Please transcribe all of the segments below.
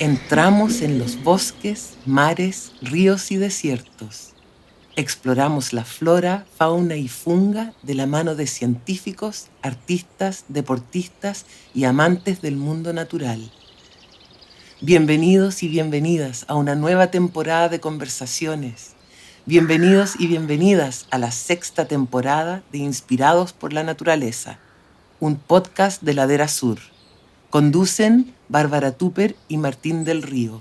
Entramos en los bosques, mares, ríos y desiertos. Exploramos la flora, fauna y funga de la mano de científicos, artistas, deportistas y amantes del mundo natural. Bienvenidos y bienvenidas a una nueva temporada de conversaciones. Bienvenidos y bienvenidas a la 6ª temporada de Inspirados por la Naturaleza, un podcast de Ladera Sur. Conducen Bárbara Tupper y Martín del Río.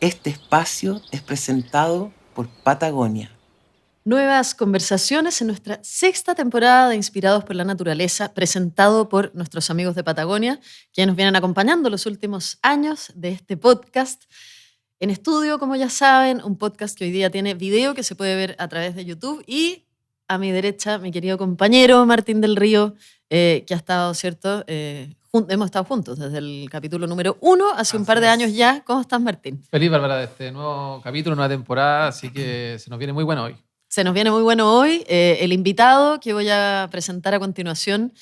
Este espacio es presentado por Patagonia. Nuevas conversaciones en nuestra 6ª temporada de Inspirados por la Naturaleza, presentado por nuestros amigos de Patagonia, que nos vienen acompañando los últimos años de este podcast. En estudio, como ya saben, un podcast que hoy día tiene video que se puede ver a través de YouTube. Y a mi derecha, mi querido compañero Martín del Río, que ha estado, ¿cierto? Hemos estado juntos desde el capítulo número 1, hace un par de años ya. ¿Cómo estás, Martín? Feliz, Bárbara, de este nuevo capítulo, nueva temporada, así que se nos viene muy bueno hoy. Se nos viene muy bueno hoy. El invitado que voy a presentar a continuación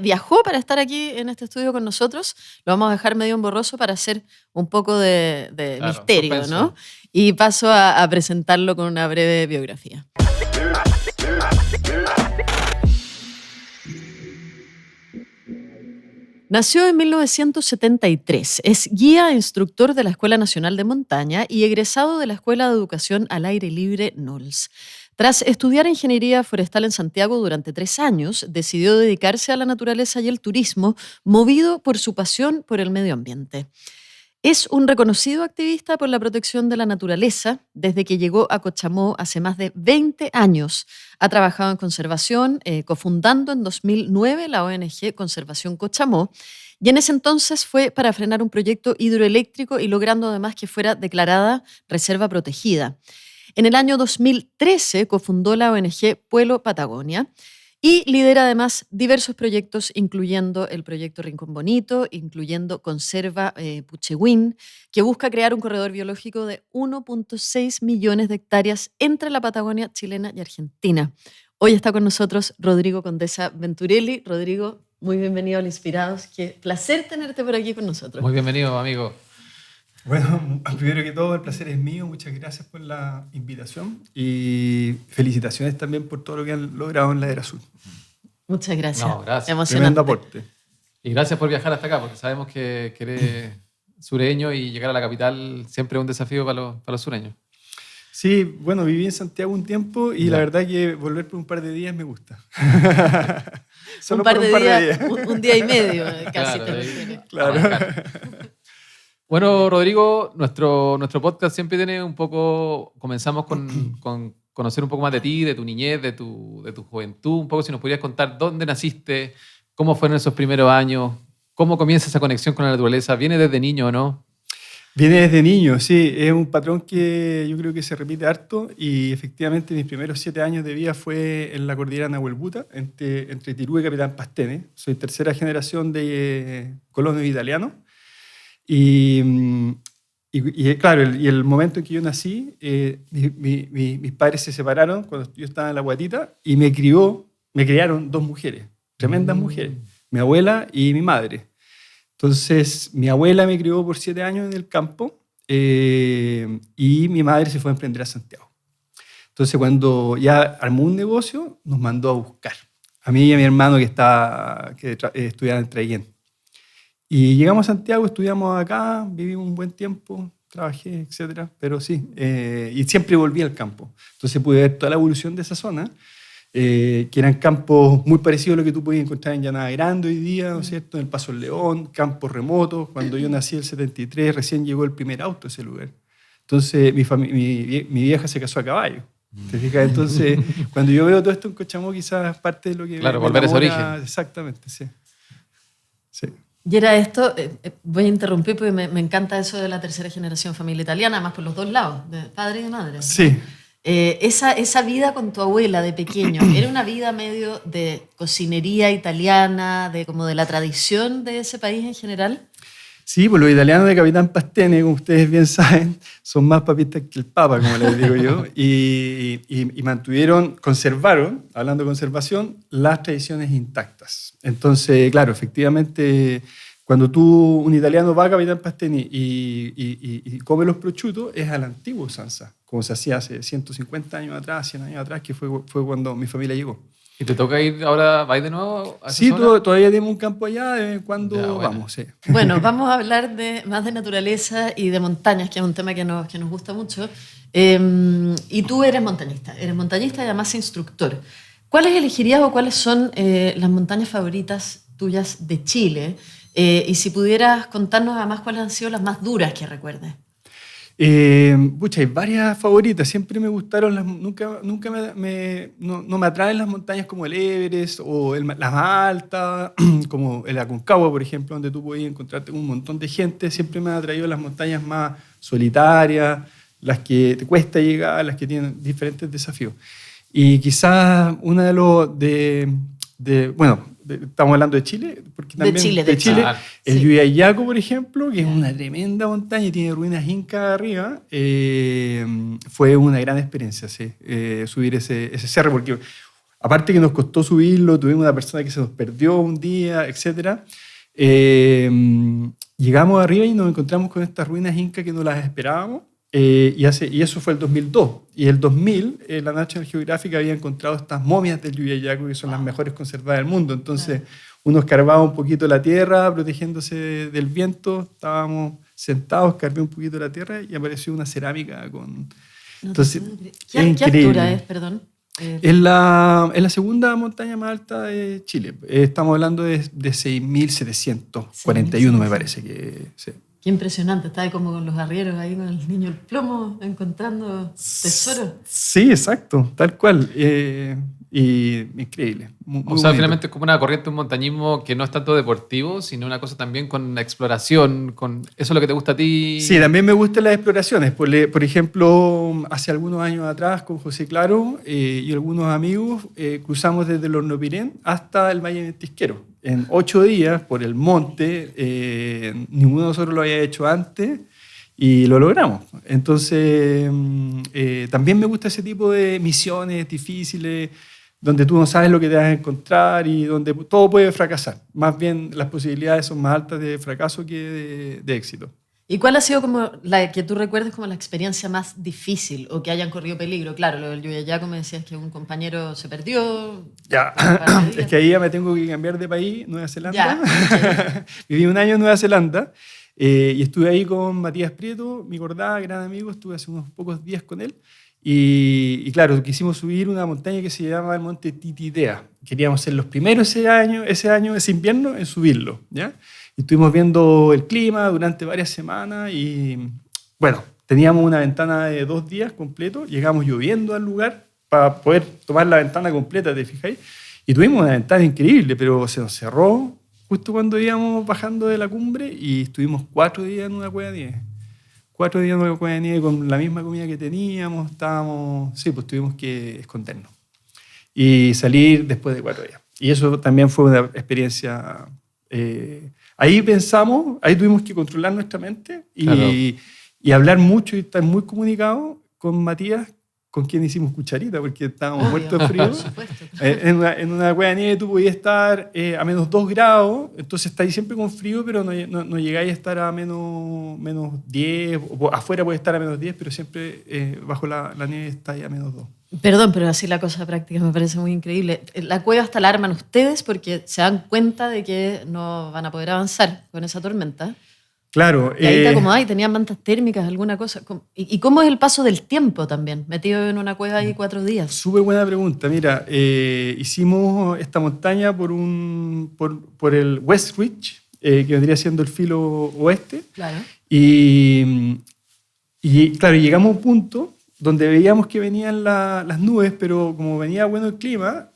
viajó para estar aquí en este estudio con nosotros. Lo vamos a dejar medio borroso para hacer un poco de misterio, suspenso, ¿no? Y paso a presentarlo con una breve biografía. Nació en 1973, es guía e instructor de la Escuela Nacional de Montaña y egresado de la Escuela de Educación al Aire Libre NOLS. Tras estudiar ingeniería forestal en Santiago durante 3 años, decidió dedicarse a la naturaleza y el turismo, movido por su pasión por el medio ambiente. Es un reconocido activista por la protección de la naturaleza. Desde que llegó a Cochamó hace más de 20 años, ha trabajado en conservación, cofundando en 2009 la ONG Conservación Cochamó, y en ese entonces fue para frenar un proyecto hidroeléctrico y logrando además que fuera declarada reserva protegida. En el año 2013 cofundó la ONG Puelo Patagonia, y lidera además diversos proyectos, incluyendo el proyecto Rincón Bonito, incluyendo Conserva Puchehuín, que busca crear un corredor biológico de 1.6 millones de hectáreas entre la Patagonia chilena y Argentina. Hoy está con nosotros Rodrigo Condesa Venturelli. Rodrigo, muy bienvenido al Inspirados. Qué placer tenerte por aquí con nosotros. Muy bienvenido, amigo. Bueno, primero que todo, el placer es mío. Muchas gracias por la invitación y felicitaciones también por todo lo que han logrado en Ladera Sur. Muchas gracias. No, gracias. Emocionante. Tremendo aporte. Y gracias por viajar hasta acá, porque sabemos que eres sureño y llegar a la capital siempre es un desafío para los sureños. Sí, bueno, viví en Santiago un tiempo y la verdad que volver por un par de días me gusta. Solo un par de días. Un día y medio casi. Claro. Bueno, Rodrigo, nuestro podcast siempre tiene un poco... Comenzamos con conocer un poco más de ti, de tu niñez, de tu juventud. Un poco si nos podrías contar dónde naciste, cómo fueron esos primeros años, cómo comienza esa conexión con la naturaleza. ¿Viene desde niño o no? Viene desde niño, sí. Es un patrón que yo creo que se repite harto y efectivamente mis primeros 7 años de vida fue en la cordillera Nahuelbuta, entre Tirú y Capitán Pastene. Soy tercera generación de colonos italianos. Y claro, el momento en que yo nací, mis padres se separaron cuando yo estaba en la guatita y me criaron 2 mujeres, tremendas mujeres, mi abuela y mi madre. Entonces, mi abuela me crió por 7 años en el campo y mi madre se fue a emprender a Santiago. Entonces, cuando ya armó un negocio, nos mandó a buscar. A mí y a mi hermano que estudiaba en Traiguén. Y llegamos a Santiago, estudiamos acá, vivimos un buen tiempo, trabajé, etcétera. Pero sí, y siempre volví al campo. Entonces pude ver toda la evolución de esa zona, que eran campos muy parecidos a lo que tú podías encontrar en Llanada Grande hoy día, ¿no es cierto? En el Paso del León, campos remotos. Cuando yo nací en el 73, recién llegó el primer auto a ese lugar. Entonces mi vieja se casó a caballo. ¿Te fijas? Entonces, cuando yo veo todo esto en Cochamó, quizás parte de lo que... Claro, volver a ese origen. Exactamente, sí. Sí. Y era esto, voy a interrumpir porque me encanta eso de la tercera generación familia italiana, además por los 2 lados, de padre y de madre. Sí. Esa vida con tu abuela de pequeño, ¿era una vida medio de cocinería italiana, como de la tradición de ese país en general? Sí, pues los italianos de Capitán Pastene, como ustedes bien saben, son más papistas que el Papa, como les digo yo, y conservaron, hablando de conservación, las tradiciones intactas. Entonces, claro, efectivamente, Cuando un italiano va a Capitán Pastene y come los prosciutos, es a la antigua usanza, como se hacía hace 150 años atrás, 100 años atrás, que fue cuando mi familia llegó. ¿Y te toca ir ahora, vais de nuevo a esa Sí, zona? todavía tenemos un campo allá, de vez en cuando Ya, bueno. vamos, sí. Bueno, vamos a hablar más de naturaleza y de montañas, que es un tema que nos gusta mucho. Y tú eres montañista y además instructor. ¿Cuáles elegirías o cuáles son las montañas favoritas tuyas de Chile? Y si pudieras contarnos además cuáles han sido las más duras que recuerdes. Hay varias favoritas. Siempre me gustaron nunca no me atraen las montañas como el Everest o las más altas, como el Aconcagua, por ejemplo, donde tú podías encontrarte un montón de gente. Siempre me han atraído las montañas más solitarias, las que te cuesta llegar, las que tienen diferentes desafíos. Y quizás una estamos hablando de Chile, porque también de Chile. Claro. el Sí. Lluyayaco, por ejemplo, que es una tremenda montaña y tiene ruinas incas arriba, fue una gran experiencia, sí, subir ese cerro, porque aparte que nos costó subirlo, tuvimos una persona que se nos perdió un día, etc. Llegamos arriba y nos encontramos con estas ruinas incas que no las esperábamos. Y eso fue el 2002. Y el 2000, la National Geographic había encontrado estas momias del Lluyayaco, que son las mejores conservadas del mundo. Entonces, uno escarbaba un poquito la tierra, protegiéndose del viento. Estábamos sentados, escarbé un poquito la tierra y apareció una cerámica con... Entonces, ¿Qué altura es, perdón? Es la segunda montaña más alta de Chile. Estamos hablando de 6.741, me parece que... Sí. Qué impresionante, estaba como con los arrieros ahí con el niño el plomo encontrando tesoros. Sí, exacto, tal cual. Y increíble. Muy O sea, bonito. finalmente es como una corriente, un montañismo que no es tanto deportivo, sino una cosa también con exploración, con eso es lo que te gusta a ti. Sí, también me gustan las exploraciones. Por ejemplo, hace algunos años atrás con José Claro y algunos amigos cruzamos desde el Hornopirén hasta el Valle Ventisquero. En 8 días por el monte, ninguno de nosotros lo había hecho antes y lo logramos. Entonces, también me gusta ese tipo de misiones difíciles, donde tú no sabes lo que te vas a encontrar y donde todo puede fracasar. Más bien las posibilidades son más altas de fracaso que de éxito. ¿Y cuál ha sido como la que tú recuerdes como la experiencia más difícil o que hayan corrido peligro? Claro, lo del Lluyayaco me decías que un compañero se perdió. Ya, es que ahí ya me tengo que cambiar de país, Nueva Zelanda. Ya, Viví un año en Nueva Zelanda y estuve ahí con Matías Prieto, mi cordada, gran amigo. Estuve hace unos pocos días con él. Y claro, quisimos subir una montaña que se llama el Monte Tititea. Queríamos ser los primeros ese invierno, en subirlo, ¿ya? Y estuvimos viendo el clima durante varias semanas y, bueno, teníamos una ventana de 2 días completo. Llegamos lloviendo al lugar para poder tomar la ventana completa, ¿te fijáis? Y tuvimos una ventana increíble, pero se nos cerró justo cuando íbamos bajando de la cumbre y estuvimos 4 días en una cueva de nieve. 4 días en una cueva de nieve con la misma comida que teníamos. Pues tuvimos que escondernos y salir después de 4 días. Y eso también fue una experiencia... ahí tuvimos que controlar nuestra mente y hablar mucho y estar muy comunicados con Matías, con quien hicimos cucharita, porque estábamos muertos de frío. Por supuesto, claro. En una cueva de nieve tú podías estar a menos 2 grados, entonces estáis siempre con frío, pero no llegáis a estar a menos 10, o afuera puede estar a menos 10, pero siempre bajo la nieve estáis a menos 2. Perdón, pero así la cosa práctica me parece muy increíble. La cueva hasta la arman ustedes porque se dan cuenta de que no van a poder avanzar con esa tormenta. Claro. Y ahí te acomodáis, tenían mantas térmicas, alguna cosa. ¿Y cómo es el paso del tiempo también? Metido en una cueva ahí 4 días. Súper buena pregunta. Mira, hicimos esta montaña por el West Ridge, que vendría siendo el filo oeste. Claro. Y claro, llegamos a un punto donde veíamos que venían las nubes, pero como venía bueno el clima,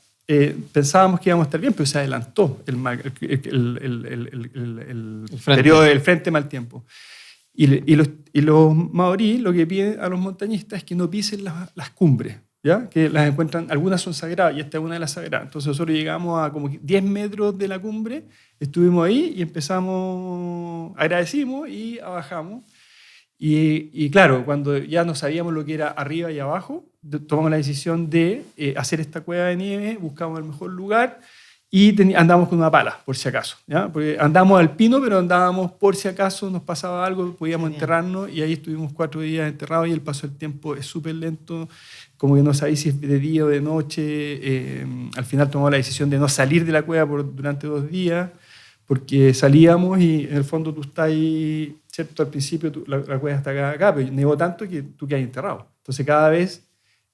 pensábamos que íbamos a estar bien, pero se adelantó el periodo del frente mal tiempo. Y los maorí lo que piden a los montañistas es que no pisen las cumbres, ¿ya? Que las encuentran, algunas son sagradas y esta es una de las sagradas. Entonces nosotros llegamos a como 10 metros de la cumbre, estuvimos ahí y agradecimos y bajamos. Y claro, cuando ya no sabíamos lo que era arriba y abajo, tomamos la decisión de hacer esta cueva de nieve, buscamos el mejor lugar y andábamos con una pala, por si acaso. ¿Ya? Porque andábamos alpino, pero andábamos por si acaso nos pasaba algo, podíamos enterrarnos, y ahí estuvimos 4 días enterrados y el paso del tiempo es súper lento, como que no sabéis si es de día o de noche. Al final tomamos la decisión de no salir de la cueva durante 2 días, porque salíamos y en el fondo tú estás ahí, ¿cierto? Al principio la cueva está acá, pero nevó tanto que tú quedas enterrado. Entonces cada vez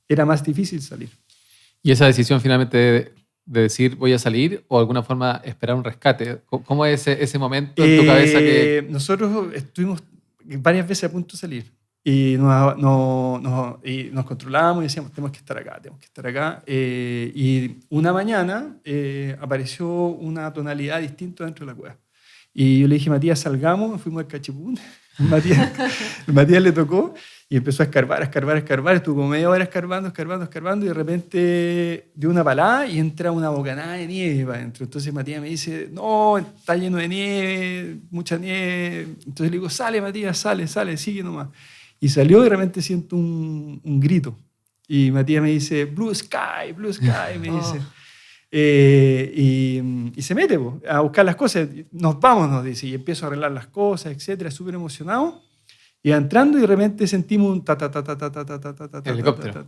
era más difícil salir. ¿Y esa decisión finalmente de decir voy a salir o de alguna forma esperar un rescate? ¿Cómo es ese momento en tu cabeza que...? Nosotros estuvimos varias veces a punto de salir y nos controlábamos y decíamos tenemos que estar acá. Y una mañana apareció una tonalidad distinta dentro de la cueva. Y yo le dije, Matías, salgamos, fuimos al Cachipún. Matías le tocó y empezó a escarbar. Estuvo como media hora escarbando y de repente dio una palada y entra una bocanada de nieve para adentro. Entonces Matías me dice, no, está lleno de nieve, mucha nieve. Entonces le digo, sale Matías, sale, sigue nomás. Y salió y de repente siento un grito. Y Matías me dice, Blue Sky, me dice. Y se mete a buscar las cosas. Nos vamos, nos dice, y empiezo a arreglar las cosas, etcétera, súper emocionado. Y entrando y de repente sentimos un helicóptero.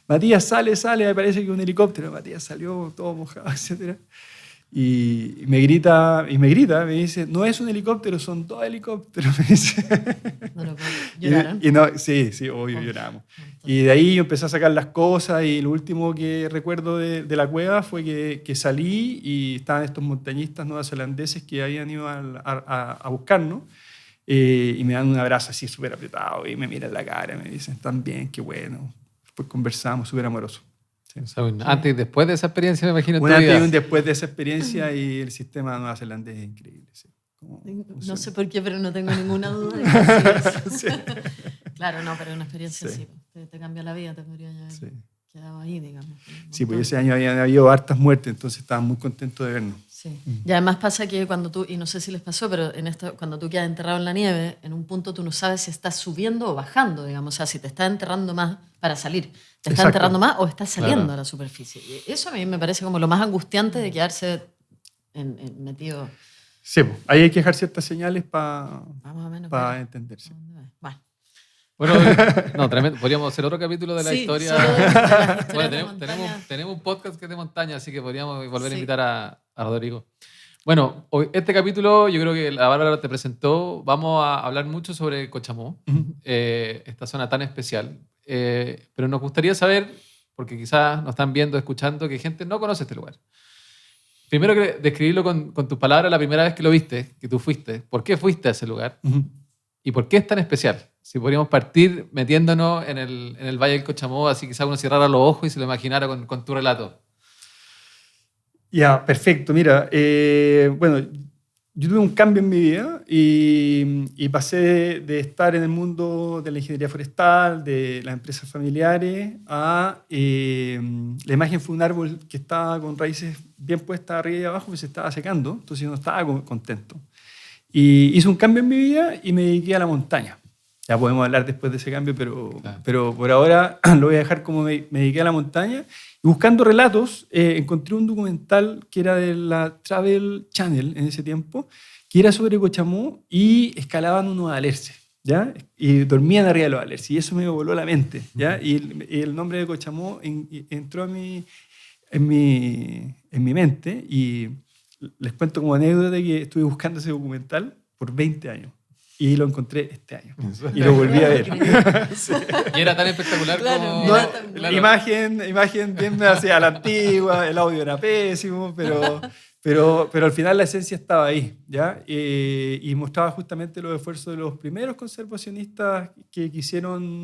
Matías sale, me parece que un helicóptero. Matías salió todo mojado, etcétera. Y me grita, me dice, no es un helicóptero, son 2 helicópteros, me dice. No lo puedo. ¿Lloraron? Sí, obvio, lloramos. Y de ahí yo empecé a sacar las cosas y lo último que recuerdo de la cueva fue que salí y estaban estos montañistas neozelandeses que habían ido a buscarnos y me dan un abrazo así súper apretado y me miran la cara, me dicen, están bien, qué bueno. Después conversamos, súper amoroso. Sí. O sea, antes y después de esa experiencia, me imagino. Un antes y un después de esa experiencia y el sistema neozelandés es increíble. Sí. No sé por qué, pero no tengo ninguna duda de que sí. Claro, no, pero una experiencia Sí. sí. Te cambia la vida, te podría haber quedado ahí, digamos. Sí, pues ese año habían habido hartas muertes, entonces estaban muy contentos de vernos. Sí. Y además pasa que cuando tú, y no sé si les pasó, pero cuando tú quedas enterrado en la nieve, en un punto tú no sabes si estás subiendo o bajando, digamos. O sea, si te está enterrando más para salir, te está enterrando más o estás saliendo a la superficie. Y eso a mí me parece como lo más angustiante de quedarse metido. Sí, pues, ahí hay que dejar ciertas señales para entenderse. Bueno, no, tremendo. Podríamos hacer otro capítulo de la historia. Bueno, tenemos un podcast que es de montaña, así que podríamos volver a invitar a Rodrigo. Bueno, este capítulo yo creo que la Bárbara te presentó. Vamos a hablar mucho sobre Cochamó, esta zona tan especial. Pero nos gustaría saber, porque quizás nos están viendo, escuchando, que gente no conoce este lugar. Primero que describirlo con tus palabras la primera vez que lo viste, que tú fuiste. ¿Por qué fuiste a ese lugar? ¿Y por qué es tan especial? Si podríamos partir metiéndonos en el Valle del Cochamó, así quizás uno cerrara los ojos y se lo imaginara con tu relato. Ya, perfecto. Mira, bueno, yo tuve un cambio en mi vida y pasé de estar en el mundo de la ingeniería forestal, de las empresas familiares, a la imagen fue un árbol que estaba con raíces bien puestas arriba y abajo, que se estaba secando, entonces yo no estaba contento. Y hice un cambio en mi vida y me dediqué a la montaña. Ya podemos hablar después de ese cambio, pero por ahora lo voy a dejar como me dediqué a la montaña. Y buscando relatos, encontré un documental que era de la Travel Channel en ese tiempo, que era sobre Cochamó y escalaban unos alerces, ¿ya? Y dormían arriba de los alerces. Y eso me voló la mente, ¿ya? Y el nombre de Cochamó entró en mi mente y les cuento como anécdota que estuve buscando ese documental por 20 años. Y lo encontré este año. Y lo volví a ver. Sí. Y era tan espectacular como... Claro. Imagen bien hacia la antigua, el audio era pésimo, pero al final la esencia estaba ahí, ¿ya? Y mostraba justamente los esfuerzos de los primeros conservacionistas que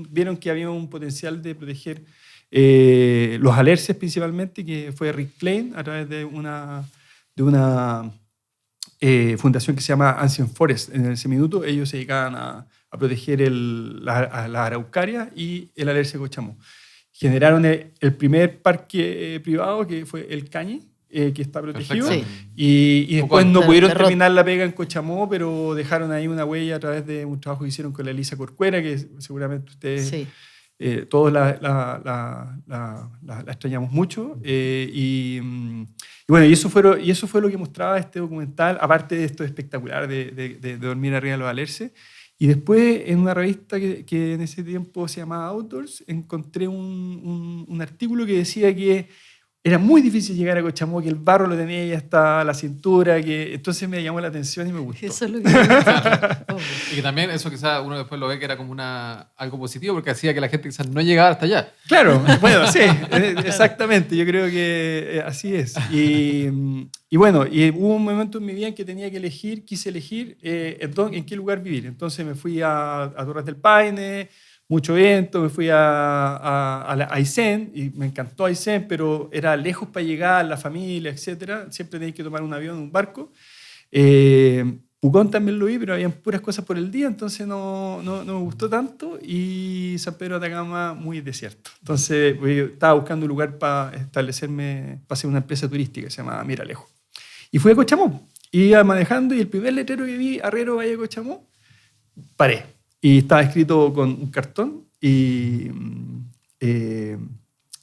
vieron que había un potencial de proteger los alerces principalmente, que fue Rick Plain a través de una fundación que se llama Ancient Forest. En ese minuto ellos se dedicaban a proteger las araucarias y el alerce de Cochamó. Generaron el primer parque privado, que fue el Cañi, que está protegido. Sí. Y después no pudieron terminar la pega en Cochamó, pero dejaron ahí una huella a través de un trabajo que hicieron con la Elisa Corcuera, que seguramente ustedes... Sí. Todos la extrañamos mucho y Y bueno, y eso fue lo que mostraba este documental, aparte de esto espectacular de dormir arriba de los alerces. Y después, en una revista que en ese tiempo se llamaba Outdoors, encontré un artículo que decía que era muy difícil llegar a Cochamó, que el barro lo tenía ya hasta la cintura, entonces me llamó la atención y me gustó. Eso es lo que me Y que también eso quizás uno después lo ve que era como algo positivo porque hacía que la gente quizás no llegara hasta allá. Claro, bueno, sí, exactamente, yo creo que así es. Y bueno, y hubo un momento en mi vida en que quise elegir en qué lugar vivir. Entonces me fui a Torres del Paine, mucho viento, me fui a Aysén y me encantó Aysén, pero era lejos para llegar, la familia, etc. Siempre tenéis que tomar un avión, un barco. Pucón también lo vi, pero habían puras cosas por el día, entonces no me gustó tanto. Y San Pedro de Atacama, muy desierto. Entonces estaba buscando un lugar para establecerme, para hacer una empresa turística que se llama Miralejo. Y fui a Cochamó. Iba manejando y el primer letrero que vi, Arriero Valle de Cochamó, paré. Y estaba escrito con un cartón y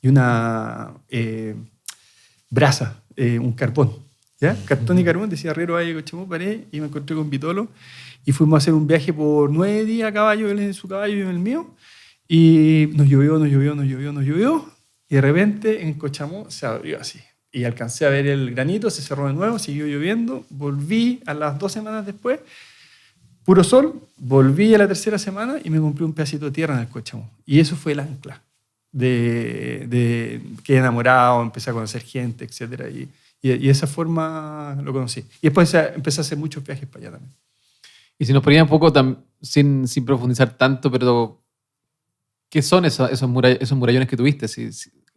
una brasa, un carbón. ¿Ya? Cartón y carbón, decía Arriero Valle de Cochamó, paré y me encontré con Vitolo. Y fuimos a hacer un viaje por 9 días a caballo, él en su caballo y yo en el mío. Y nos llovió. Y de repente en Cochamó se abrió así. Y alcancé a ver el granito, se cerró de nuevo, siguió lloviendo. Volví a las 2 semanas después. Puro sol, volví a la 3ª semana y me compré un pedacito de tierra en el Cochamó. Y eso fue el ancla. Quedé enamorado, empecé a conocer gente, etc. Y de esa forma lo conocí. Y después empecé a hacer muchos viajes para allá también. Y si nos ponía un poco, sin profundizar tanto, pero ¿qué son esos murallones que tuviste?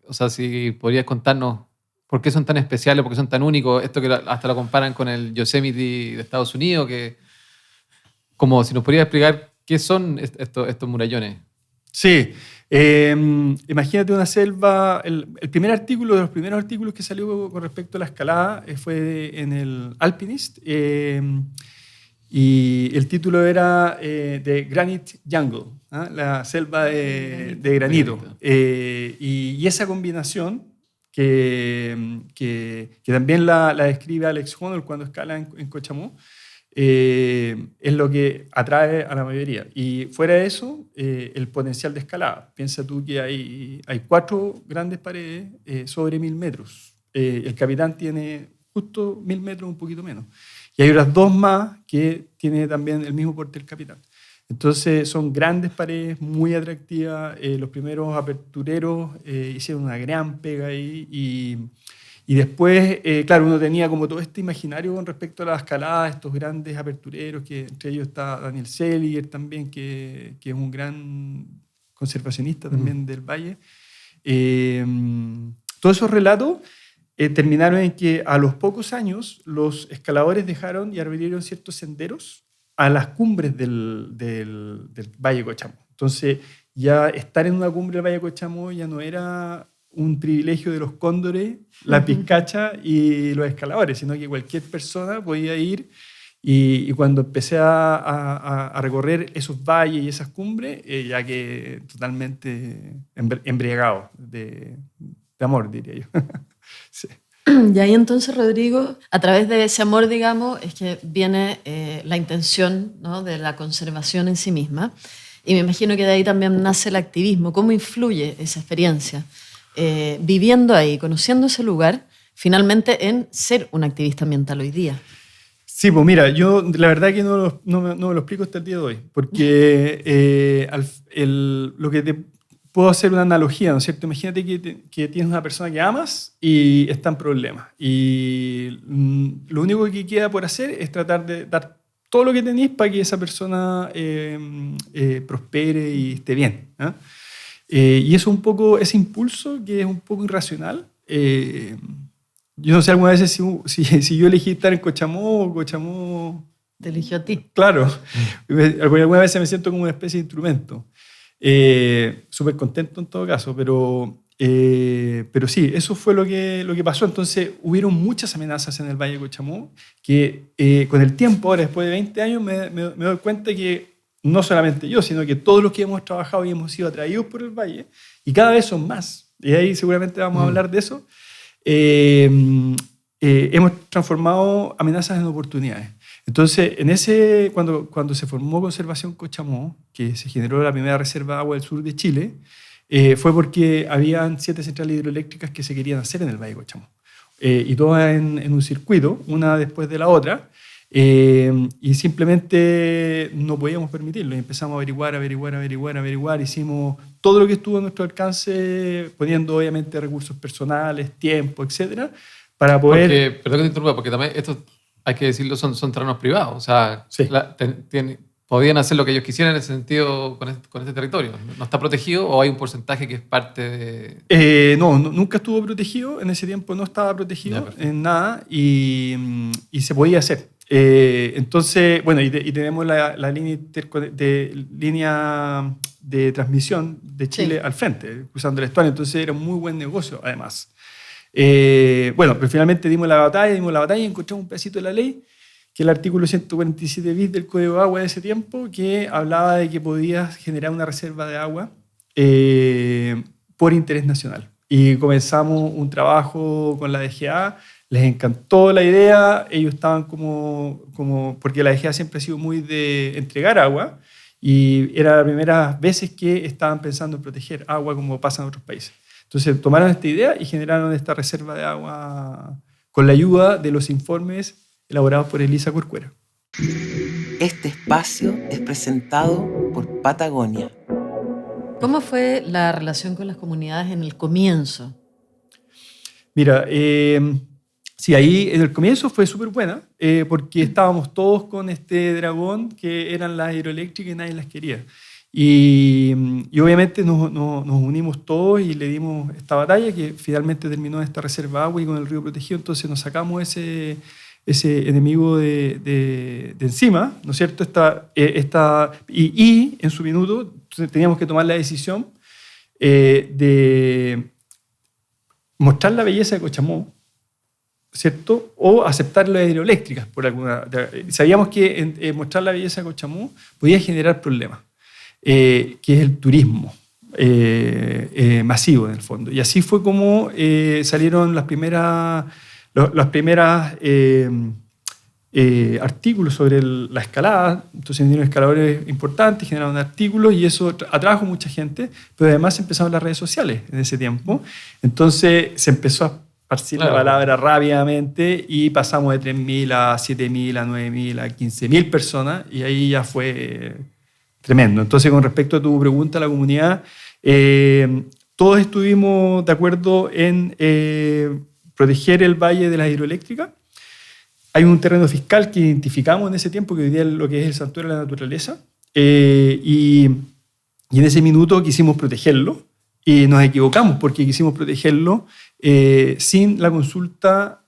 O sea, si podrías contarnos por qué son tan especiales, por qué son tan únicos, esto que hasta lo comparan con el Yosemite de Estados Unidos, como si nos podrías explicar qué son estos murallones. Sí, imagínate una selva. El primer artículo, de los primeros artículos que salió con respecto a la escalada fue en el Alpinist, y el título era The Granite Jungle, ¿eh? La selva de granito. Y esa combinación que también la describe Alex Honnold cuando escala en Cochamó, es lo que atrae a la mayoría. Y fuera de eso, el potencial de escalada. Piensa tú que hay 4 grandes paredes sobre 1000 metros. El Capitán tiene justo 1000 metros, un poquito menos. Y hay otras 2 más que tiene también el mismo porte del Capitán. Entonces son grandes paredes, muy atractivas. Los primeros apertureros hicieron una gran pega ahí. Y después, claro, uno tenía como todo este imaginario con respecto a la escalada, estos grandes apertureros, que entre ellos está Daniel Seliger también, que es un gran conservacionista también del valle. Todos esos relatos terminaron en que a los pocos años los escaladores dejaron y abrieron ciertos senderos a las cumbres del Valle Cochamó. Entonces, ya estar en una cumbre del Valle Cochamó ya no era un privilegio de los cóndores, la pizcacha y los escaladores, sino que cualquier persona podía ir. Y cuando empecé a recorrer esos valles y esas cumbres, ya que totalmente embriagado de amor, diría yo. Sí. Y ahí entonces, Rodrigo, a través de ese amor, digamos, es que viene la intención, ¿no?, de la conservación en sí misma. Y me imagino que de ahí también nace el activismo. ¿Cómo influye esa experiencia? Viviendo ahí, conociendo ese lugar, finalmente en ser un activista ambiental hoy día. Sí, pues mira, yo la verdad que no me lo explico hasta el día de hoy, porque lo que te puedo hacer una analogía, ¿no es cierto? Imagínate que tienes una persona que amas y está en problemas, y lo único que queda por hacer es tratar de dar todo lo que tenés para que esa persona prospere y esté bien, ¿eh? Y eso un poco, ese impulso que es un poco irracional. Yo no sé alguna vez si yo elegí estar en Cochamó o Cochamó Te eligió a ti. Claro, alguna vez me siento como una especie de instrumento. Súper contento en todo caso, pero sí, eso fue lo que pasó. Entonces hubieron muchas amenazas en el Valle de Cochamó que con el tiempo, ahora después de 20 años, me doy cuenta que no solamente yo, sino que todos los que hemos trabajado y hemos sido atraídos por el Valle, y cada vez son más, y ahí seguramente vamos a hablar de eso, hemos transformado amenazas en oportunidades. Entonces, cuando se formó Conservación Cochamó, que se generó la primera reserva de agua del sur de Chile, fue porque habían 7 centrales hidroeléctricas que se querían hacer en el Valle de Cochamó. Y todas en un circuito, una después de la otra, y simplemente no podíamos permitirlo. Y empezamos a averiguar, hicimos todo lo que estuvo a nuestro alcance, poniendo obviamente recursos personales, tiempo, etcétera, para poder... Perdón que te interrumpa, porque también esto, hay que decirlo, son terrenos privados. O sea, sí. podían hacer lo que ellos quisieran en ese sentido con este territorio. ¿No está protegido o hay un porcentaje que es parte de...? No, nunca estuvo protegido. En ese tiempo no estaba protegido en nada y se podía hacer. Entonces, bueno, y tenemos la línea de transmisión de Chile al frente, cruzando el estuario. Entonces era un muy buen negocio, además. Bueno, pero finalmente dimos la batalla y encontramos un pedacito de la ley, que es el artículo 147 bis del Código de Agua de ese tiempo, que hablaba de que podías generar una reserva de agua por interés nacional. Y comenzamos un trabajo con la DGA, les encantó la idea, ellos estaban porque la DGA siempre ha sido muy de entregar agua, y era las primeras veces que estaban pensando en proteger agua como pasa en otros países. Entonces tomaron esta idea y generaron esta reserva de agua con la ayuda de los informes elaborados por Elisa Corcuera. Este espacio es presentado por Patagonia. ¿Cómo fue la relación con las comunidades en el comienzo? Mira, sí, ahí en el comienzo fue súper buena, porque estábamos todos con este dragón que eran las hidroeléctricas y nadie las quería. Y obviamente nos unimos todos y le dimos esta batalla que finalmente terminó en esta reserva de agua y con el río protegido. Entonces nos sacamos ese enemigo de encima, ¿no es cierto? Y en su minuto teníamos que tomar la decisión de mostrar la belleza de Cochamó, ¿cierto? O aceptar las hidroeléctricas por alguna. Sabíamos que mostrar la belleza de Cochamó podía generar problemas, que es el turismo masivo en el fondo. Y así fue como salieron las primeras artículos sobre la escalada. Entonces vinieron escaladores importantes, generaron artículos y eso atrajo mucha gente, pero además empezaron las redes sociales en ese tiempo. Entonces se empezó a esparcir la palabra rápidamente y pasamos de 3.000 a 7.000, a 9.000, a 15.000 personas y ahí ya fue tremendo. Entonces, con respecto a tu pregunta a la comunidad, todos estuvimos de acuerdo en proteger el valle de las hidroeléctricas. Hay un terreno fiscal que identificamos en ese tiempo, que hoy día es lo que es el Santuario de la Naturaleza, y en ese minuto quisimos protegerlo y nos equivocamos porque quisimos protegerlo sin la consulta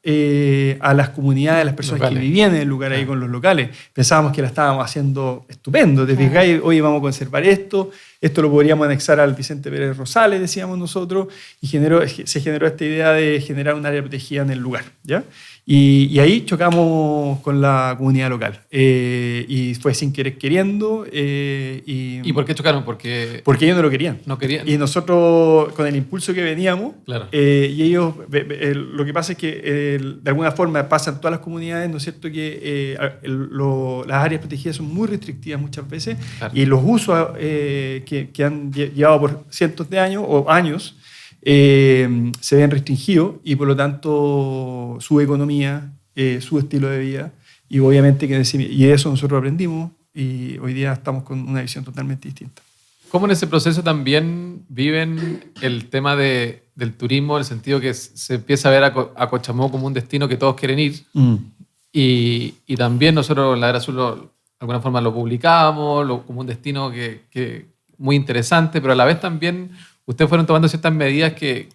a las comunidades, a las personas locales que vivían en el lugar ahí con los locales. Pensábamos que la estábamos haciendo estupendo. Te fijáis, oye, vamos a conservar esto lo podríamos anexar al Vicente Pérez Rosales, decíamos nosotros, y se generó esta idea de generar un área protegida en el lugar, ¿ya? Y ahí chocamos con la comunidad local. Y fue sin querer queriendo. ¿Y por qué chocaron? Porque ellos no lo querían. No querían. Y nosotros, con el impulso que veníamos, claro. Y ellos, lo que pasa es que de alguna forma pasa en todas las comunidades, ¿no es cierto?, que las áreas protegidas son muy restrictivas muchas veces, claro. Y los usos que han llevado por cientos de años o años se ven restringidos y por lo tanto su economía, su estilo de vida y obviamente y eso nosotros aprendimos y hoy día estamos con una visión totalmente distinta. ¿Cómo en ese proceso también viven el tema del turismo, en el sentido que se empieza a ver a Cochamó como un destino que todos quieren ir? Y también nosotros en la Era Azul de alguna forma lo publicábamos como un destino que muy interesante, pero a la vez también ustedes fueron tomando ciertas medidas que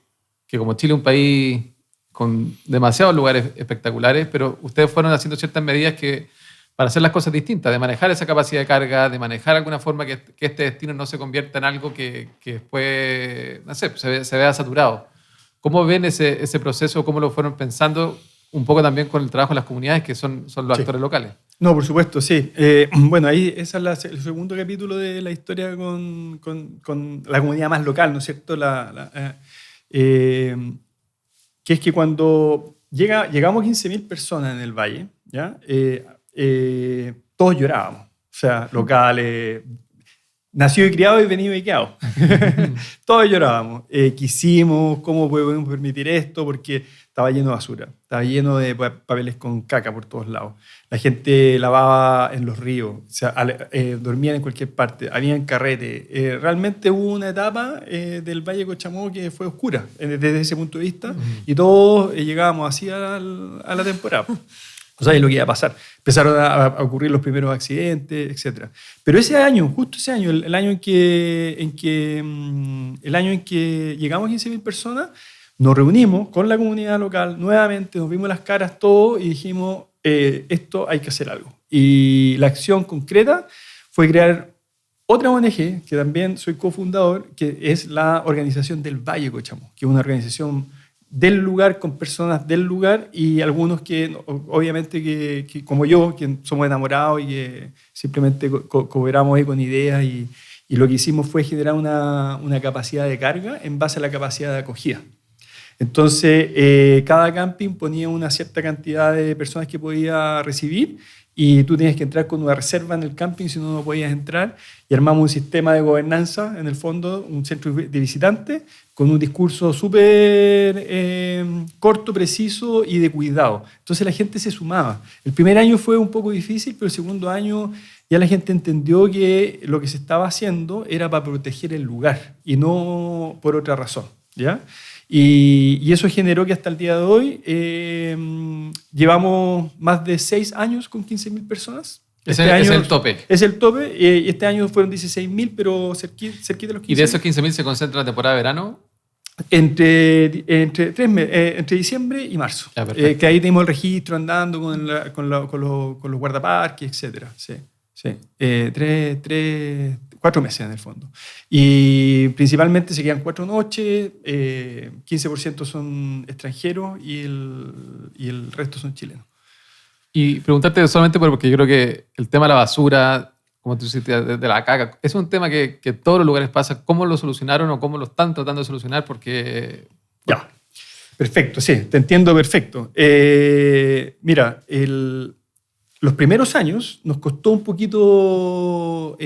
como Chile es un país con demasiados lugares espectaculares, pero ustedes fueron haciendo ciertas medidas para hacer las cosas distintas, de manejar esa capacidad de carga, de manejar de alguna forma que este destino no se convierta en algo que después, no sé, se vea saturado. ¿Cómo ven ese proceso? ¿Cómo lo fueron pensando? Un poco también con el trabajo de las comunidades, que son los actores locales. No, por supuesto, sí. Bueno, ahí ese es el segundo capítulo de la historia con la comunidad más local, ¿no es cierto? Que es que cuando llegamos 15.000 personas en el valle, ¿ya? Todos llorábamos, o sea, locales, nacido y criado y venido y quedado. Todos llorábamos. ¿Qué hicimos? ¿Cómo podemos permitir esto? Porque estaba lleno de basura, estaba lleno de papeles con caca por todos lados. La gente lavaba en los ríos, o sea, dormían en cualquier parte, habían carrete. Realmente hubo una etapa del Valle de Cochamó que fue oscura desde ese punto de vista, y todos llegábamos así a la temporada. O sea, es lo que iba a pasar. Empezaron a ocurrir los primeros accidentes, etc. Pero ese año, justo ese año, el año en que llegamos a 15.000 personas, nos reunimos con la comunidad local nuevamente, nos vimos las caras todos y dijimos, esto hay que hacer algo. Y la acción concreta fue crear otra ONG, que también soy cofundador, que es la Organización del Valle Cochamó, que es una organización del lugar, con personas del lugar, y algunos que obviamente que como yo, que somos enamorados y que simplemente cooperamos ahí con ideas, y lo que hicimos fue generar una capacidad de carga en base a la capacidad de acogida. Entonces, cada camping ponía una cierta cantidad de personas que podía recibir, y tú tenías que entrar con una reserva en el camping, si no podías entrar, y armamos un sistema de gobernanza, en el fondo, un centro de visitantes, con un discurso súper corto, preciso y de cuidado. Entonces la gente se sumaba. El primer año fue un poco difícil, pero el segundo año ya la gente entendió que lo que se estaba haciendo era para proteger el lugar y no por otra razón, ¿ya? Y eso generó que hasta el día de hoy llevamos más de 6 años con 15.000 personas. Ese es el tope. Es el tope. Y este año fueron 16.000, pero cerquita de los 15.000. ¿Y de esos 15.000 se concentra la temporada de verano? Entre diciembre y marzo. Que ahí tenemos el registro andando con los guardaparques, etc. Sí. 4 meses en el fondo. Y principalmente se quedan 4 noches, 15% son extranjeros y el resto son chilenos. Y preguntarte solamente porque yo creo que el tema de la basura, como tú dices, de la caca, es un tema que en todos los lugares pasa. ¿Cómo lo solucionaron o cómo lo están tratando de solucionar? Porque... Ya, perfecto, sí, te entiendo perfecto. Mira, los primeros años nos costó un poquito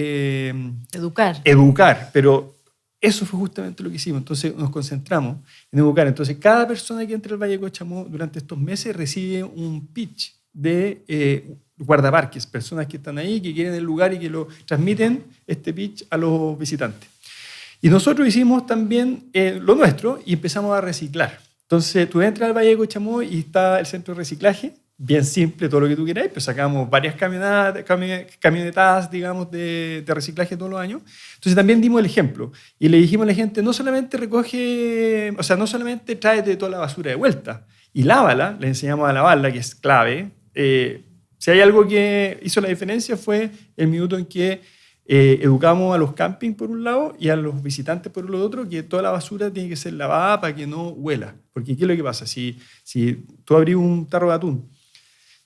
educar, pero eso fue justamente lo que hicimos. Entonces nos concentramos en educar. Entonces cada persona que entra al Valle de Cochamó durante estos meses recibe un pitch de guardaparques, personas que están ahí, que quieren el lugar y que lo transmiten este pitch a los visitantes. Y nosotros hicimos también lo nuestro y empezamos a reciclar. Entonces tú entras al Valle de Cochamó y está el centro de reciclaje, bien simple, todo lo que tú queráis, pero sacamos varias camionetas, digamos, de reciclaje todos los años. Entonces también dimos el ejemplo y le dijimos a la gente, no solamente no solamente tráete toda la basura de vuelta y lávala, le enseñamos a lavarla, que es clave. Si hay algo que hizo la diferencia fue el minuto en que educamos a los campings por un lado y a los visitantes por el otro, que toda la basura tiene que ser lavada para que no huela. Porque ¿qué es lo que pasa? Si tú abrís un tarro de atún,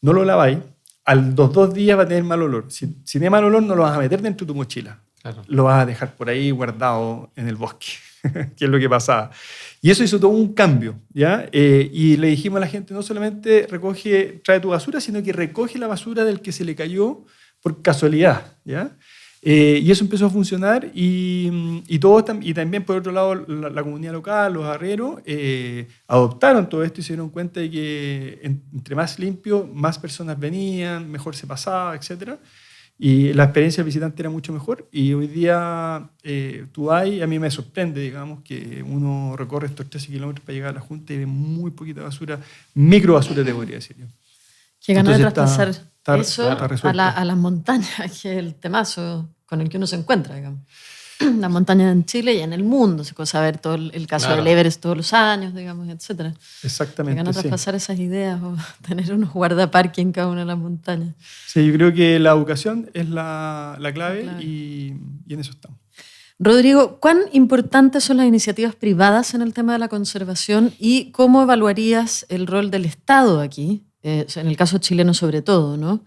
no lo laváis, a los 2 días va a tener mal olor. Si tiene mal olor, no lo vas a meter dentro de tu mochila. Claro. Lo vas a dejar por ahí guardado en el bosque, que es lo que pasaba. Y eso hizo todo un cambio, ¿ya? Y le dijimos a la gente, no solamente trae tu basura, sino que recoge la basura del que se le cayó por casualidad, ¿ya? Y eso empezó a funcionar y también, por otro lado, la comunidad local, los arrieros, adoptaron todo esto y se dieron cuenta de que entre más limpio, más personas venían, mejor se pasaba, etc. Y la experiencia del visitante era mucho mejor. Y hoy día tú a mí me sorprende, digamos, que uno recorre estos 13 kilómetros para llegar a la Junta y ve muy poquita basura, microbasura te podría decir yo. Qué ganas de traspasar eso a las montañas, que es el temazo con el que uno se encuentra, digamos. Las montañas en Chile y en el mundo, se puede saber todo el caso del Everest todos los años, digamos, etc. Exactamente. Qué ganas de traspasar esas ideas o tener unos guardaparques en cada una de las montañas. Sí, yo creo que la educación es la clave. Y en eso estamos. Rodrigo, ¿cuán importantes son las iniciativas privadas en el tema de la conservación y cómo evaluarías el rol del Estado aquí? En el caso chileno sobre todo, ¿no?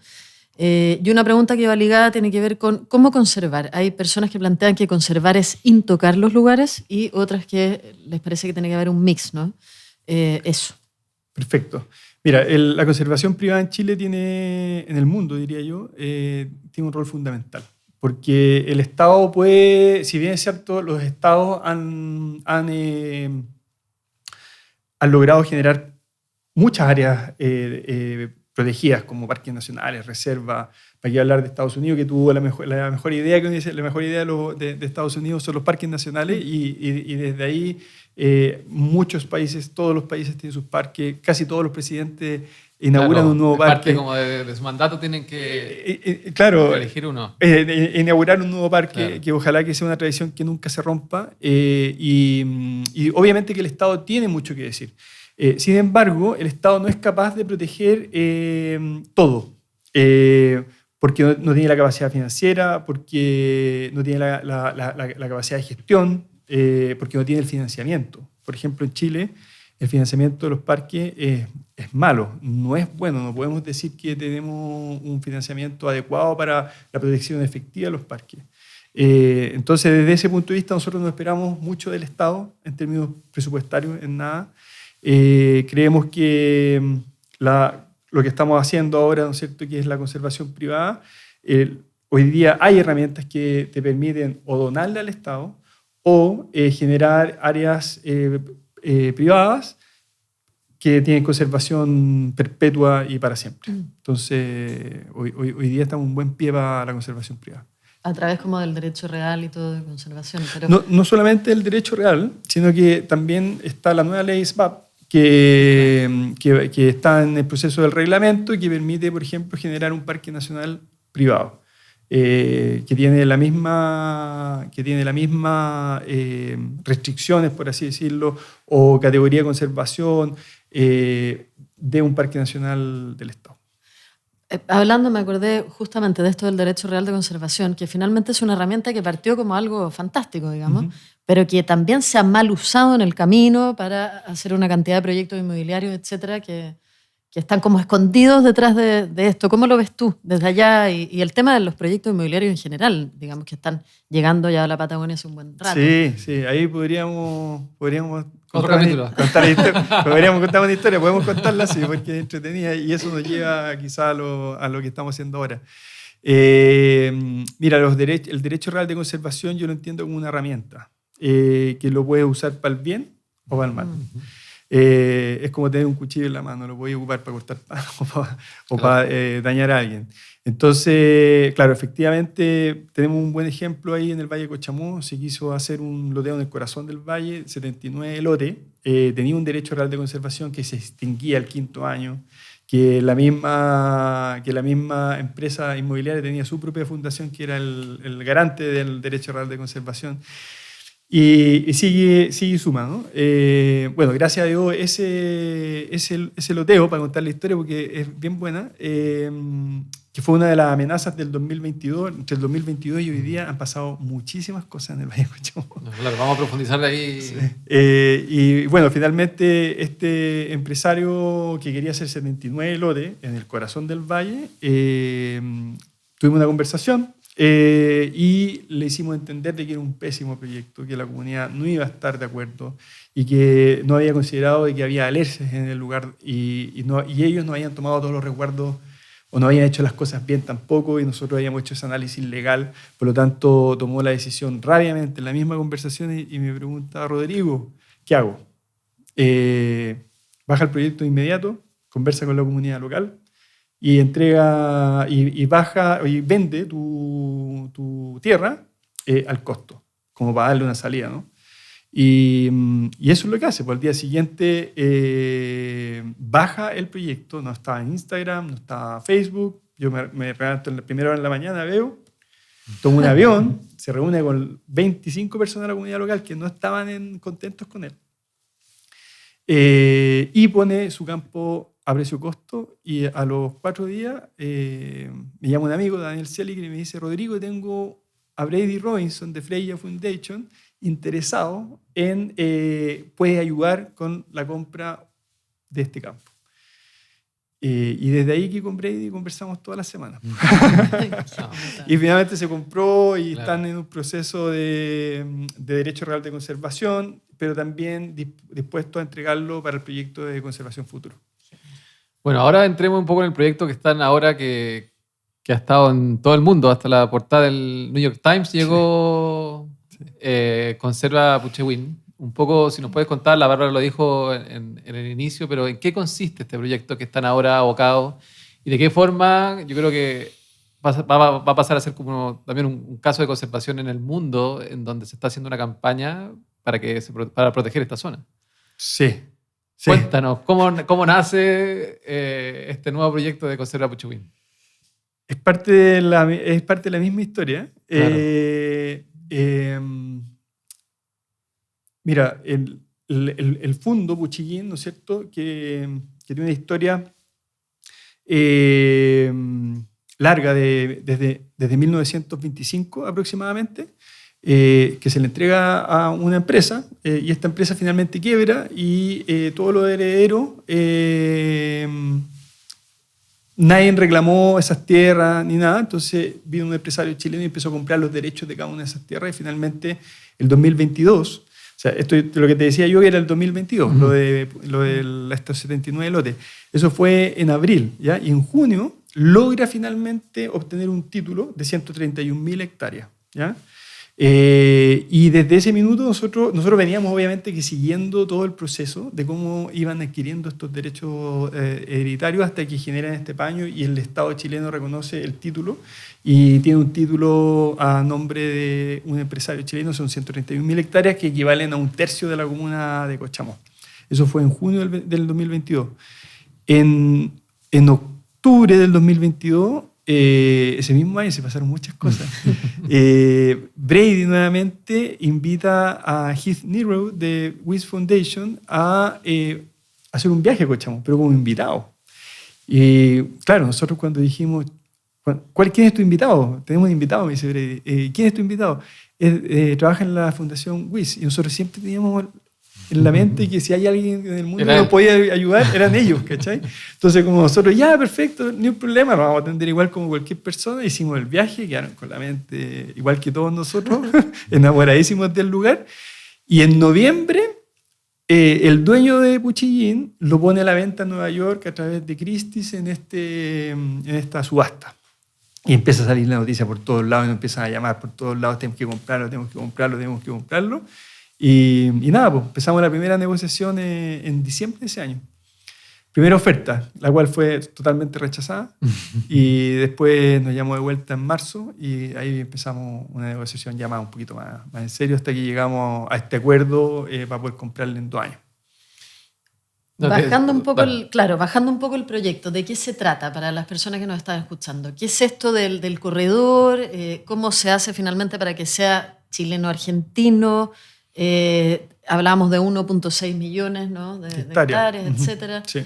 Y una pregunta que va ligada tiene que ver con cómo conservar. Hay personas que plantean que conservar es intocar los lugares y otras que les parece que tiene que haber un mix, ¿no? Eso. Perfecto. Mira, la conservación privada en Chile tiene, en el mundo diría yo, tiene un rol fundamental. Porque el Estado puede, si bien es cierto, los Estados han logrado generar muchas áreas protegidas como parques nacionales, reservas. Para qué hablar de Estados Unidos, que tuvo la mejor idea, la mejor idea de Estados Unidos son los parques nacionales y desde ahí muchos países, todos los países tienen sus parques, casi todos los presidentes inauguran un nuevo parque. Parte como de su mandato tienen que claro, elegir uno. Inaugurar un nuevo parque, claro, que ojalá que sea una tradición que nunca se rompa y obviamente que el Estado tiene mucho que decir. Sin embargo, el Estado no es capaz de proteger todo, porque no tiene la capacidad financiera, porque no tiene la capacidad de gestión, porque no tiene el financiamiento. Por ejemplo, en Chile, el financiamiento de los parques es malo, no es bueno. No podemos decir que tenemos un financiamiento adecuado para la protección efectiva de los parques. Entonces, desde ese punto de vista, nosotros no esperamos mucho del Estado en términos presupuestarios, en nada. Creemos que lo que estamos haciendo ahora, ¿no es cierto?, que es la conservación privada, hoy día hay herramientas que te permiten o donarle al Estado o generar áreas privadas que tienen conservación perpetua y para siempre. Entonces, hoy día estamos en un buen pie para la conservación privada. A través como del derecho real y todo de conservación. Pero... No solamente el derecho real, sino que también está la nueva ley SBAP, que está en el proceso del reglamento y que permite, por ejemplo, generar un parque nacional privado, que tiene la misma restricciones, por así decirlo, o categoría de conservación de un parque nacional del Estado. Hablando, me acordé justamente de esto del derecho real de conservación, que finalmente es una herramienta que partió como algo fantástico, digamos, pero que también se ha mal usado en el camino para hacer una cantidad de proyectos inmobiliarios, etcétera, que están como escondidos detrás de esto. ¿Cómo lo ves tú desde allá? Y el tema de los proyectos inmobiliarios en general, digamos, que están llegando ya a la Patagonia hace un buen rato. Sí, ahí podríamos otro capítulo. Podríamos contar una historia, podemos contarla así, porque es entretenida y eso nos lleva quizá a lo que estamos haciendo ahora. Mira, el derecho real de conservación yo lo entiendo como una herramienta que lo puedes usar para el bien o para el mal. Es como tener un cuchillo en la mano, lo podéis ocupar para cortar pan o para dañar a alguien. Entonces, claro, efectivamente tenemos un buen ejemplo ahí en el Valle de Cochamó. Se quiso hacer un loteo en el corazón del valle, 79 lotes. Tenía un derecho real de conservación que se extinguía al 5º año, que la misma empresa inmobiliaria tenía su propia fundación que era el garante del derecho real de conservación. Y sigue sumando. Bueno, gracias a Dios ese loteo, para contar la historia porque es bien buena, que fue una de las amenazas del 2022. Entre el 2022 y hoy día han pasado muchísimas cosas en el Valle de Cochamó. Claro, vamos a profundizar de ahí. Sí. Y bueno, finalmente este empresario que quería hacer 79 lotes en el corazón del valle, tuvimos una conversación. Y le hicimos entender de que era un pésimo proyecto, que la comunidad no iba a estar de acuerdo y que no había considerado de que había alerces en el lugar y ellos no habían tomado todos los resguardos o no habían hecho las cosas bien tampoco y nosotros habíamos hecho ese análisis legal, por lo tanto tomó la decisión rápidamente en la misma conversación y me pregunta, Rodrigo, ¿qué hago? Baja el proyecto de inmediato, conversa con la comunidad local y entrega y baja y vende tu tierra al costo, como para darle una salida, ¿no? Y eso es lo que hace. Pues al día siguiente baja el proyecto, no estaba en Instagram, no estaba en Facebook. Yo me levanto en la primera hora de la mañana, veo, tomo un avión, se reúne con 25 personas de la comunidad local que no estaban contentos con él y pone su campo a precio-costo y a los 4 días me llama un amigo, Daniel Selig, y me dice, Rodrigo, tengo a Brady Robinson de Freya Foundation interesado en, puede ayudar con la compra de este campo. Y desde ahí que con Brady conversamos toda la semana. Y finalmente se compró y están en un proceso de derecho real de conservación, pero también dispuesto a entregarlo para el proyecto de conservación futuro. Bueno, ahora entremos un poco en el proyecto que están ahora que ha estado en todo el mundo. Hasta la portada del New York Times llegó Conserva Puchewin. Un poco, si nos puedes contar, la Bárbara lo dijo en el inicio, pero ¿en qué consiste este proyecto que están ahora abocados? ¿Y de qué forma? Yo creo que va a pasar a ser como también un caso de conservación en el mundo, en donde se está haciendo una campaña para proteger esta zona. Sí. Cuéntanos, ¿cómo nace este nuevo proyecto de Conserva Puchewin? Es parte de la misma historia. Claro. Mira, el Fundo Puchillín, ¿no es cierto?, que tiene una historia larga desde 1925 aproximadamente, que se le entrega a una empresa y esta empresa finalmente quiebra y todos los herederos, nadie reclamó esas tierras ni nada, entonces vino un empresario chileno y empezó a comprar los derechos de cada una de esas tierras y finalmente el 2022, o sea, esto lo que te decía yo era el 2022, lo de estos 79 lotes, eso fue en abril, ¿ya? Y en junio logra finalmente obtener un título de 131.000 hectáreas, ¿ya? Y desde ese minuto nosotros veníamos obviamente que siguiendo todo el proceso de cómo iban adquiriendo estos derechos hereditarios hasta que generan este paño y el Estado chileno reconoce el título y tiene un título a nombre de un empresario chileno, son 131.000 hectáreas que equivalen a 1/3 de la comuna de Cochamó. Eso fue en junio del 2022. En octubre del 2022, ese mismo año se pasaron muchas cosas. Brady nuevamente invita a Heath Nero de Wyss Foundation a hacer un viaje a Cochamó, pero como invitado. Y claro, nosotros cuando dijimos, ¿quién es tu invitado? Tenemos un invitado, me dice Brady. ¿Quién es tu invitado? Trabaja en la Fundación Wyss. Y nosotros siempre teníamos en la mente que si hay alguien en el mundo que nos podía ayudar, eran ellos, ¿cachai? Entonces, como nosotros, ya, perfecto, ni un problema, nos vamos a atender igual como cualquier persona, hicimos el viaje, quedaron con la mente igual que todos nosotros, enamoradísimos del lugar, y en noviembre, el dueño de Puchillín lo pone a la venta en Nueva York a través de Christie's en esta subasta. Y empieza a salir la noticia por todos lados, y nos empiezan a llamar por todos lados, tenemos que comprarlo, tenemos que comprarlo, tenemos que comprarlo. Y nada, pues empezamos la primera negociación en diciembre de ese año. Primera oferta, la cual fue totalmente rechazada. Y después nos llamó de vuelta en marzo y ahí empezamos una negociación ya más, un poquito más en serio hasta que llegamos a este acuerdo para poder comprarle en 2 años. Bajando un poco el proyecto, ¿de qué se trata para las personas que nos están escuchando? ¿Qué es esto del corredor? ¿Cómo se hace finalmente para que sea chileno-argentino? Hablábamos de 1.6 millones, ¿no? de hectáreas, etcétera. Sí.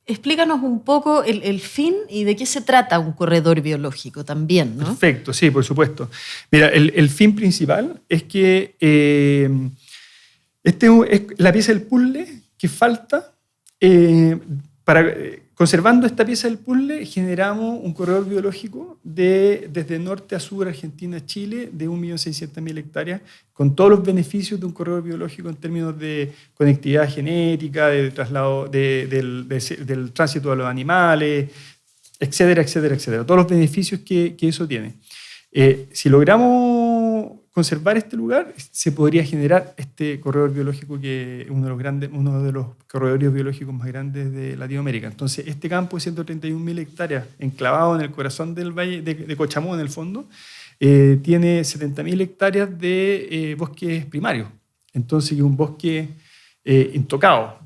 Explícanos un poco el fin y de qué se trata un corredor biológico también, ¿no? Perfecto, sí, por supuesto. Mira, el fin principal es que es la pieza del puzzle que falta conservando esta pieza del puzzle, generamos un corredor biológico desde norte a sur, Argentina, Chile, de 1.600.000 hectáreas, con todos los beneficios de un corredor biológico en términos de conectividad genética, de traslado, del tránsito de los animales, etcétera, etcétera, etcétera. Todos los beneficios que eso tiene. Si logramos conservar este lugar, se podría generar este corredor biológico que es uno de los corredores biológicos más grandes de Latinoamérica. Entonces, este campo de 131.000 hectáreas, enclavado en el corazón del valle de Cochamó, en el fondo, tiene 70.000 hectáreas de bosques primarios. Entonces, es un bosque intocado,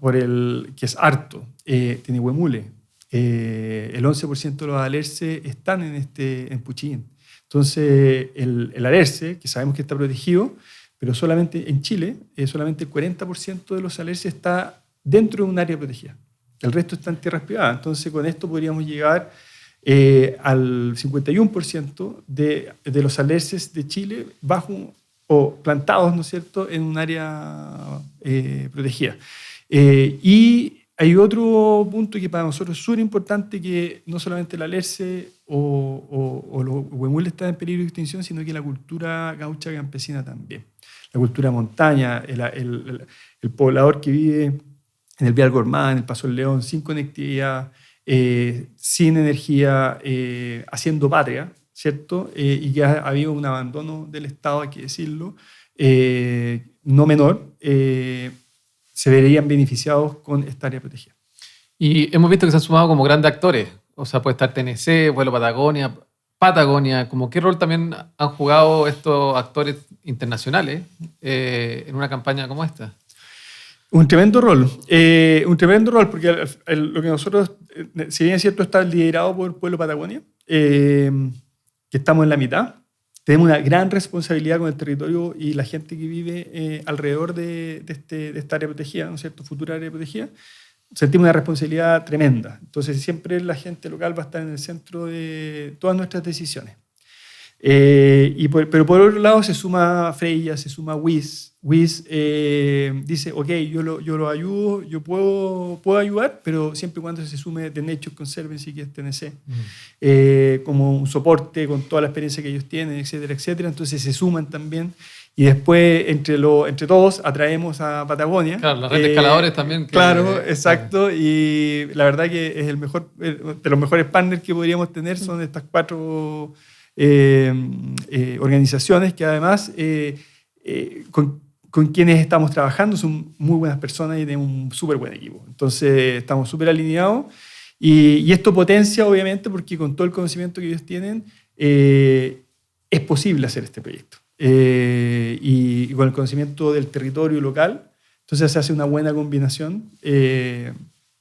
que es harto, tiene huemule. El 11% de los alerces están en Puchillín. Entonces, el alerce, que sabemos que está protegido, pero solamente en Chile, solamente el 40% de los alerces está dentro de un área protegida. El resto está en tierras privadas. Entonces, con esto podríamos llegar al 51% de los alerces de Chile o plantados, ¿no es cierto?, en un área protegida. Y hay otro punto que para nosotros es súper importante, que no solamente el alerce o los huemules están en peligro de extinción, sino que la cultura gaucha campesina también. La cultura montaña, el poblador que vive en el Vial Gormaz, en el Paso del León, sin conectividad, sin energía, haciendo patria, ¿cierto? Y que ha habido un abandono del Estado, hay que decirlo, no menor, se verían beneficiados con esta área protegida. Y hemos visto que se han sumado como grandes actores. O sea, puede estar TNC, Vuelo Patagonia. Como ¿qué rol también han jugado estos actores internacionales en una campaña como esta? Un tremendo rol, porque lo que nosotros, si bien es cierto, está liderado por Pueblo Patagonia, que estamos en la mitad, tenemos una gran responsabilidad con el territorio y la gente que vive alrededor de esta área protegida, ¿no es cierto?, futura área protegida. Sentimos una responsabilidad tremenda. Entonces, siempre la gente local va a estar en el centro de todas nuestras decisiones. Pero por otro lado se suma Freya, se suma WIS. WIS dice, ok, yo lo ayudo, yo puedo ayudar, pero siempre y cuando se sume The Nature Conservancy, que es TNC, como un soporte con toda la experiencia que ellos tienen, etcétera, etcétera. Entonces se suman también. Y después, entre todos, atraemos a Patagonia. Claro, la red de escaladores también. Claro, exacto. Y la verdad que es de los mejores partners que podríamos tener son estas 4 organizaciones que además con quienes estamos trabajando son muy buenas personas y tenemos un súper buen equipo. Entonces estamos súper alineados y esto potencia obviamente porque con todo el conocimiento que ellos tienen es posible hacer este proyecto. Y con el conocimiento del territorio local, entonces se hace una buena combinación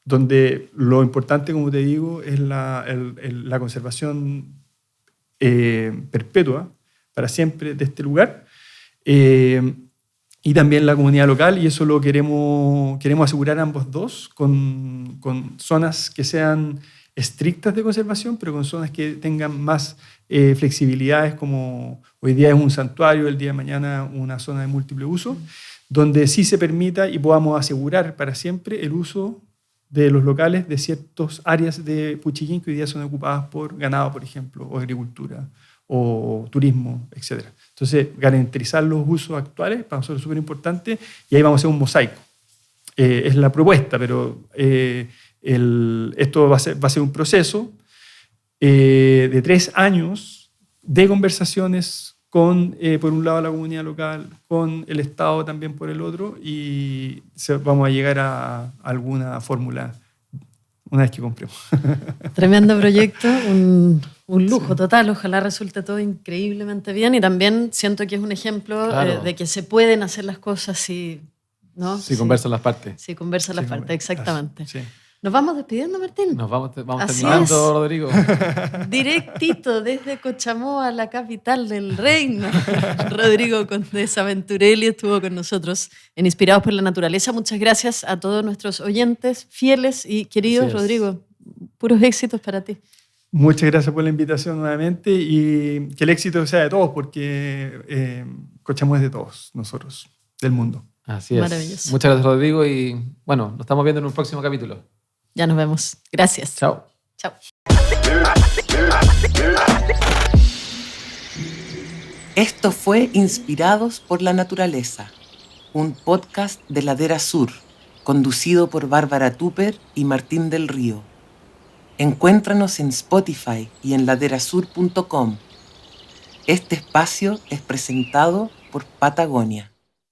donde lo importante, como te digo, es la conservación perpetua para siempre de este lugar y también la comunidad local, y eso lo queremos asegurar ambos dos con zonas que sean estrictas de conservación, pero con zonas que tengan más flexibilidades, como hoy día es un santuario, el día de mañana una zona de múltiple uso, donde sí se permita y podamos asegurar para siempre el uso de los locales de ciertas áreas de Puchiquín que hoy día son ocupadas por ganado, por ejemplo, o agricultura, o turismo, etc. Entonces, garantizar los usos actuales para nosotros es súper importante y ahí vamos a hacer un mosaico. Es la propuesta, pero esto va a ser un proceso de 3 años de conversaciones con, por un lado, la comunidad local, con el Estado también por el otro, y vamos a llegar a alguna fórmula una vez que compremos. Tremendo proyecto, un lujo total. Ojalá resulte todo increíblemente bien y también siento que es un ejemplo de que se pueden hacer las cosas si, ¿no? Si conversan las partes. Si conversan las partes, exactamente. Sí. ¿Nos vamos despidiendo, Martín? Nos vamos Así terminando, es. Rodrigo. Directito desde Cochamoa, la capital del reino. Rodrigo Condés Aventurelli estuvo con nosotros en Inspirados por la Naturaleza. Muchas gracias a todos nuestros oyentes, fieles y queridos. Rodrigo, puros éxitos para ti. Muchas gracias por la invitación nuevamente y que el éxito sea de todos, porque Cochamoa es de todos nosotros, del mundo. Así es. Maravilloso. Muchas gracias, Rodrigo, y bueno, nos estamos viendo en un próximo capítulo. Ya nos vemos. Gracias. Chao. Chao. Esto fue Inspirados por la Naturaleza, un podcast de Ladera Sur, conducido por Bárbara Tupper y Martín del Río. Encuéntranos en Spotify y en laderasur.com. Este espacio es presentado por Patagonia.